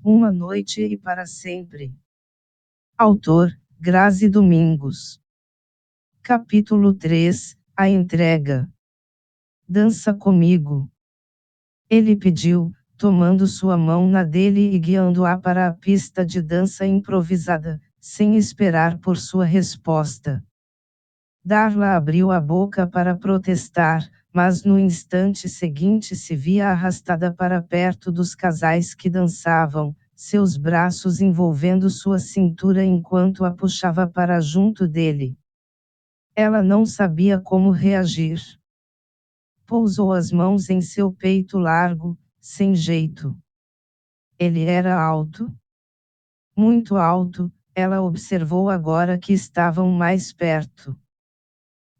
Uma noite e para sempre. Autor, Grazi Domingos. Capítulo 3, A entrega. Dança comigo. Ele pediu, tomando sua mão na dele e guiando-a para a pista de dança improvisada, sem esperar por sua resposta. Darla abriu a boca para protestar, mas no instante seguinte se via arrastada para perto dos casais que dançavam, seus braços envolvendo sua cintura enquanto a puxava para junto dele. Ela não sabia como reagir. Pousou as mãos em seu peito largo, sem jeito. Ele era alto? Muito alto, ela observou agora que estavam mais perto.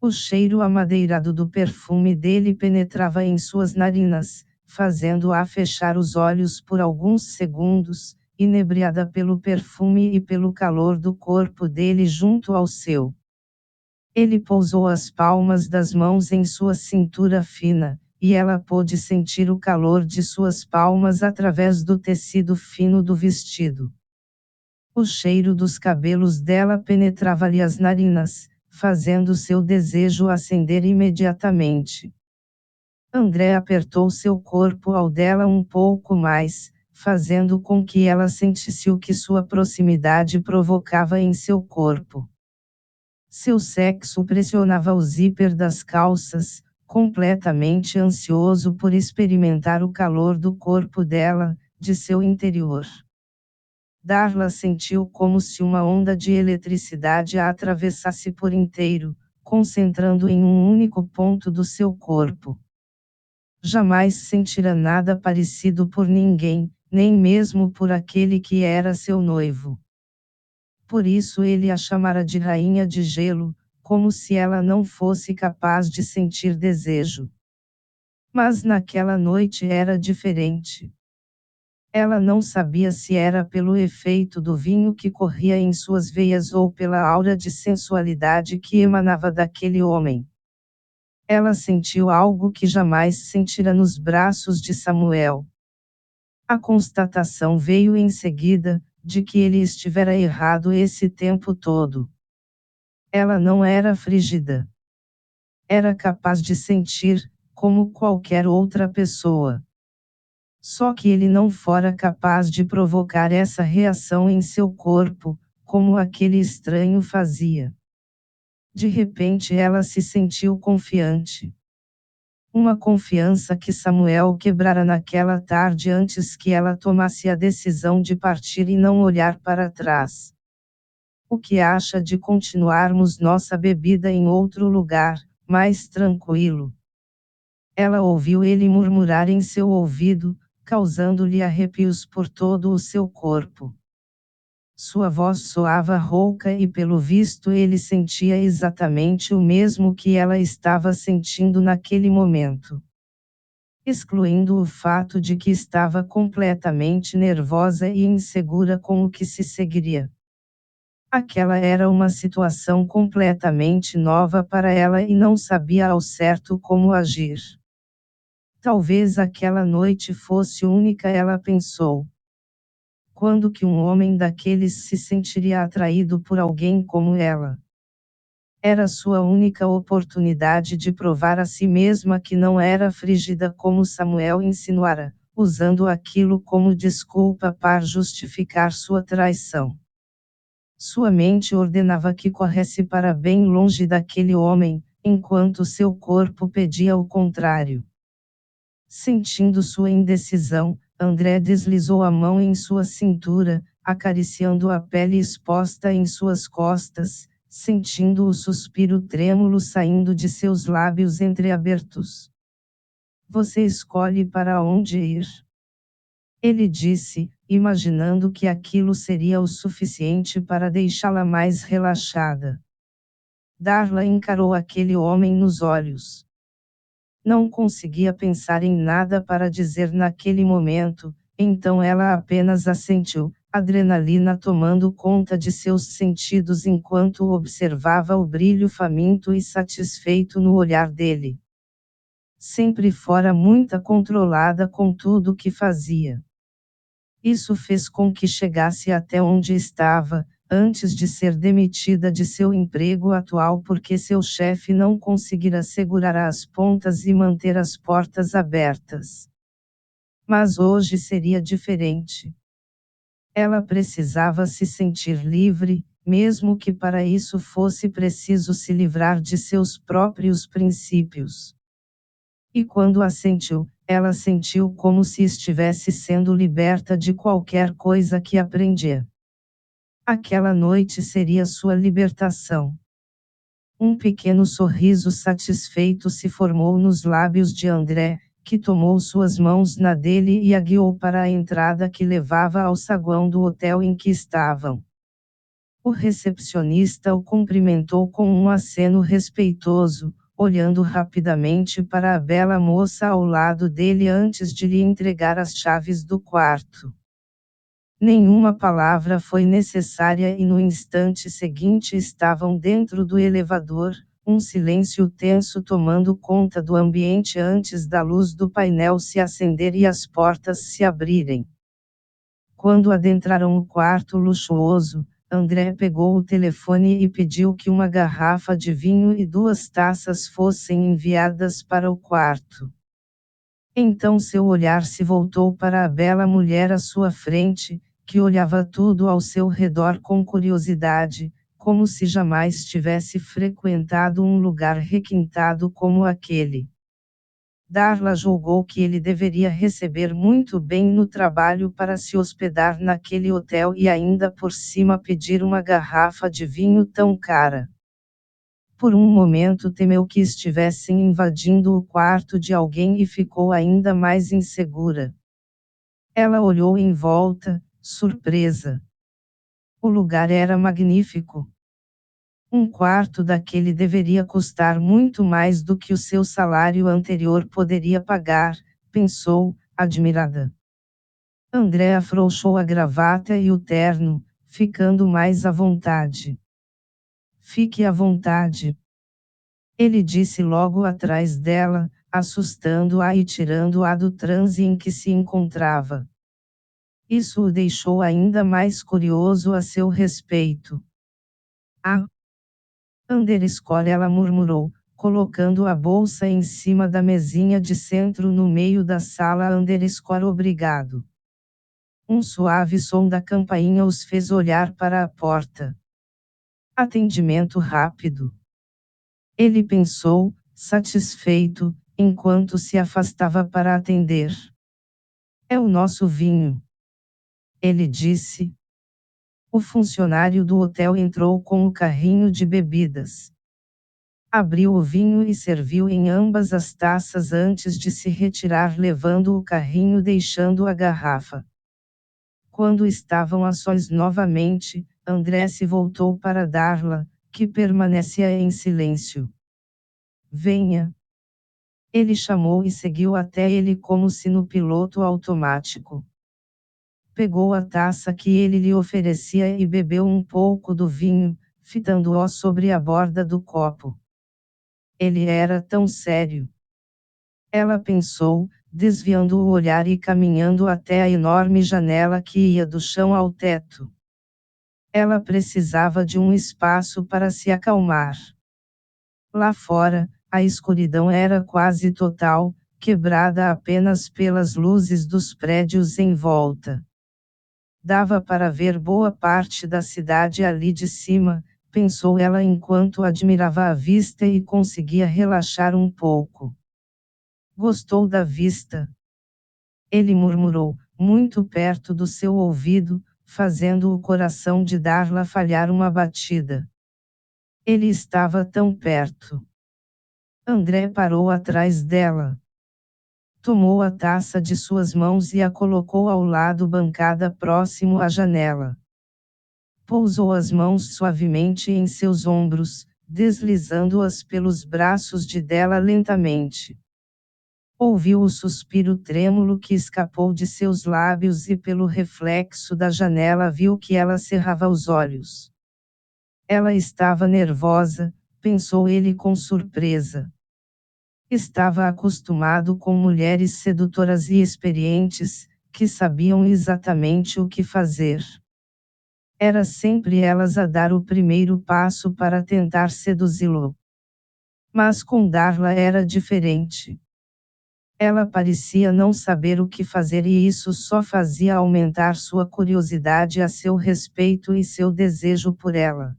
O cheiro amadeirado do perfume dele penetrava em suas narinas, fazendo-a fechar os olhos por alguns segundos, inebriada pelo perfume e pelo calor do corpo dele junto ao seu. Ele pousou as palmas das mãos em sua cintura fina, e ela pôde sentir o calor de suas palmas através do tecido fino do vestido. O cheiro dos cabelos dela penetrava-lhe as narinas, fazendo seu desejo acender imediatamente. André apertou seu corpo ao dela um pouco mais, fazendo com que ela sentisse o que sua proximidade provocava em seu corpo. Seu sexo pressionava o zíper das calças, completamente ansioso por experimentar o calor do corpo dela, de seu interior. Darla sentiu como se uma onda de eletricidade a atravessasse por inteiro, concentrando em um único ponto do seu corpo. Jamais sentira nada parecido por ninguém, nem mesmo por aquele que era seu noivo. Por isso ele a chamara de rainha de gelo, como se ela não fosse capaz de sentir desejo. Mas naquela noite era diferente. Ela não sabia se era pelo efeito do vinho que corria em suas veias ou pela aura de sensualidade que emanava daquele homem. Ela sentiu algo que jamais sentira nos braços de Samuel. A constatação veio em seguida, de que ele estivera errado esse tempo todo. Ela não era frígida. Era capaz de sentir, como qualquer outra pessoa. Só que ele não fora capaz de provocar essa reação em seu corpo, como aquele estranho fazia. De repente ela se sentiu confiante. Uma confiança que Samuel quebrara naquela tarde antes que ela tomasse a decisão de partir e não olhar para trás. O que acha de continuarmos nossa bebida em outro lugar, mais tranquilo? Ela ouviu ele murmurar em seu ouvido, causando-lhe arrepios por todo o seu corpo. Sua voz soava rouca e pelo visto ele sentia exatamente o mesmo que ela estava sentindo naquele momento. Excluindo o fato de que estava completamente nervosa e insegura com o que se seguiria. Aquela era uma situação completamente nova para ela e não sabia ao certo como agir. Talvez aquela noite fosse única, ela pensou. Quando que um homem daqueles se sentiria atraído por alguém como ela? Era sua única oportunidade de provar a si mesma que não era frígida como Samuel insinuara, usando aquilo como desculpa para justificar sua traição. Sua mente ordenava que corresse para bem longe daquele homem, enquanto seu corpo pedia o contrário. Sentindo sua indecisão, André deslizou a mão em sua cintura, acariciando a pele exposta em suas costas, sentindo o suspiro trêmulo saindo de seus lábios entreabertos. Você escolhe para onde ir? Ele disse, imaginando que aquilo seria o suficiente para deixá-la mais relaxada. Darla encarou aquele homem nos olhos. Não conseguia pensar em nada para dizer naquele momento, então ela apenas assentiu, adrenalina tomando conta de seus sentidos enquanto observava o brilho faminto e satisfeito no olhar dele. Sempre fora muito controlada com tudo o que fazia. Isso fez com que chegasse até onde estava, antes de ser demitida de seu emprego atual porque seu chefe não conseguira segurar as pontas e manter as portas abertas. Mas hoje seria diferente. Ela precisava se sentir livre, mesmo que para isso fosse preciso se livrar de seus próprios princípios. E quando a sentiu, ela sentiu como se estivesse sendo liberta de qualquer coisa que aprendia. Aquela noite seria sua libertação. Um pequeno sorriso satisfeito se formou nos lábios de André, que tomou suas mãos na dele e a guiou para a entrada que levava ao saguão do hotel em que estavam. O recepcionista o cumprimentou com um aceno respeitoso, olhando rapidamente para a bela moça ao lado dele antes de lhe entregar as chaves do quarto. Nenhuma palavra foi necessária e no instante seguinte estavam dentro do elevador, um silêncio tenso tomando conta do ambiente antes da luz do painel se acender e as portas se abrirem. Quando adentraram o quarto luxuoso, André pegou o telefone e pediu que uma garrafa de vinho e 2 taças fossem enviadas para o quarto. Então seu olhar se voltou para a bela mulher à sua frente, que olhava tudo ao seu redor com curiosidade, como se jamais tivesse frequentado um lugar requintado como aquele. Darla julgou que ele deveria receber muito bem no trabalho para se hospedar naquele hotel e ainda por cima pedir uma garrafa de vinho tão cara. Por um momento temeu que estivessem invadindo o quarto de alguém e ficou ainda mais insegura. Ela olhou em volta, surpresa. O lugar era magnífico. Um quarto daquele deveria custar muito mais do que o seu salário anterior poderia pagar, pensou, admirada. André afrouxou a gravata e o terno, ficando mais à vontade. Fique à vontade. Ele disse logo atrás dela, assustando-a e tirando-a do transe em que se encontrava. Isso o deixou ainda mais curioso a seu respeito. Ah! Underscore, ela murmurou, colocando a bolsa em cima da mesinha de centro no meio da sala. Underscore, obrigado. Um suave som da campainha os fez olhar para a porta. Atendimento rápido. Ele pensou, satisfeito, enquanto se afastava para atender. É o nosso vinho. Ele disse. O funcionário do hotel entrou com o carrinho de bebidas. Abriu o vinho e serviu em ambas as taças antes de se retirar levando o carrinho deixando a garrafa. Quando estavam a sós novamente, André se voltou para Darla, que permanecia em silêncio. Venha. Ele chamou e seguiu até ele como se no piloto automático. Pegou a taça que ele lhe oferecia e bebeu um pouco do vinho, fitando-o sobre a borda do copo. Ele era tão sério. Ela pensou, desviando o olhar e caminhando até a enorme janela que ia do chão ao teto. Ela precisava de um espaço para se acalmar. Lá fora, a escuridão era quase total, quebrada apenas pelas luzes dos prédios em volta. Dava para ver boa parte da cidade ali de cima, pensou ela enquanto admirava a vista e conseguia relaxar um pouco. Gostou da vista? Ele murmurou, muito perto do seu ouvido, fazendo o coração de Darla falhar uma batida. Ele estava tão perto. André parou atrás dela. Tomou a taça de suas mãos e a colocou ao lado bancada próximo à janela. Pousou as mãos suavemente em seus ombros, deslizando-as pelos braços de dela lentamente. Ouviu o suspiro trêmulo que escapou de seus lábios e pelo reflexo da janela viu que ela cerrava os olhos. Ela estava nervosa, pensou ele com surpresa. Estava acostumado com mulheres sedutoras e experientes, que sabiam exatamente o que fazer. Era sempre elas a dar o primeiro passo para tentar seduzi-lo. Mas com Darla era diferente. Ela parecia não saber o que fazer e isso só fazia aumentar sua curiosidade a seu respeito e seu desejo por ela.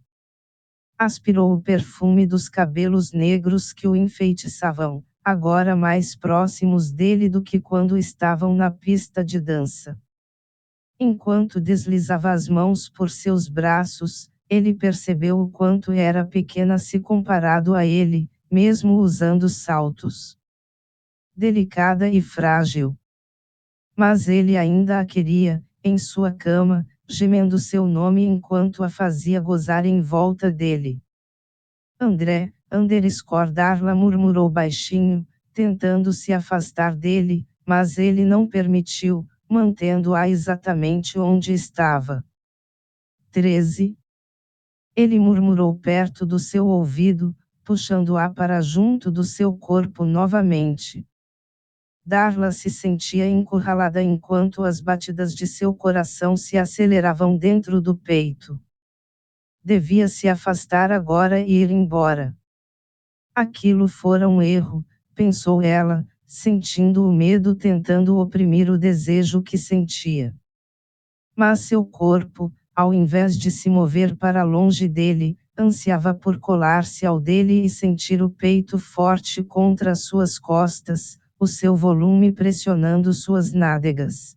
Aspirou o perfume dos cabelos negros que o enfeitiçavam, agora mais próximos dele do que quando estavam na pista de dança. Enquanto deslizava as mãos por seus braços, ele percebeu o quanto era pequena se comparado a ele, mesmo usando saltos. Delicada e frágil. Mas ele ainda a queria, em sua cama, gemendo seu nome enquanto a fazia gozar em volta dele. André, Darla murmurou baixinho, tentando se afastar dele, mas ele não permitiu, mantendo-a exatamente onde estava. 13. Ele murmurou perto do seu ouvido, puxando-a para junto do seu corpo novamente. Darla se sentia encurralada enquanto as batidas de seu coração se aceleravam dentro do peito. Devia se afastar agora e ir embora. Aquilo fora um erro, pensou ela, sentindo o medo tentando oprimir o desejo que sentia. Mas seu corpo, ao invés de se mover para longe dele, ansiava por colar-se ao dele e sentir o peito forte contra suas costas, o seu volume pressionando suas nádegas.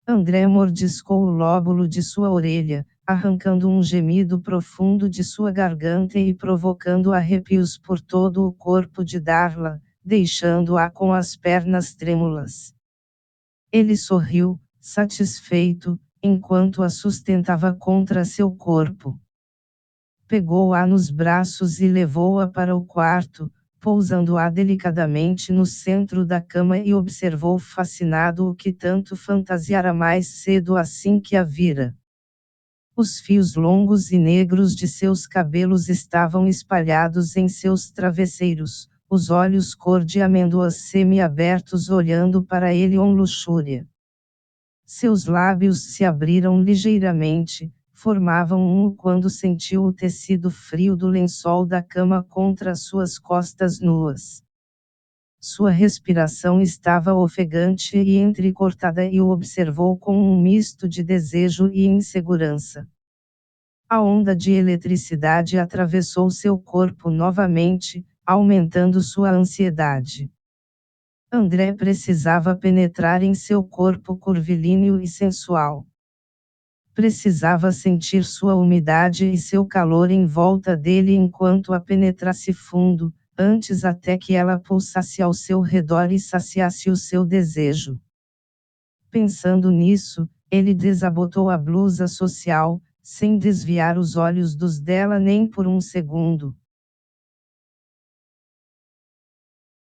André mordiscou o lóbulo de sua orelha, arrancando um gemido profundo de sua garganta e provocando arrepios por todo o corpo de Darla, deixando-a com as pernas trêmulas. Ele sorriu, satisfeito, enquanto a sustentava contra seu corpo. Pegou-a nos braços e levou-a para o quarto, pousando-a delicadamente no centro da cama e observou fascinado o que tanto fantasiara mais cedo assim que a vira. Os fios longos e negros de seus cabelos estavam espalhados em seus travesseiros, os olhos cor de amêndoas semi-abertos olhando para ele com luxúria. Seus lábios se abriram ligeiramente, formavam um quando sentiu o tecido frio do lençol da cama contra suas costas nuas. Sua respiração estava ofegante e entrecortada e o observou com um misto de desejo e insegurança. A onda de eletricidade atravessou seu corpo novamente, aumentando sua ansiedade. André precisava penetrar em seu corpo curvilíneo e sensual. Precisava sentir sua umidade e seu calor em volta dele enquanto a penetrasse fundo, antes até que ela pulsasse ao seu redor e saciasse o seu desejo. Pensando nisso, ele desabotou a blusa social, sem desviar os olhos dos dela nem por um segundo.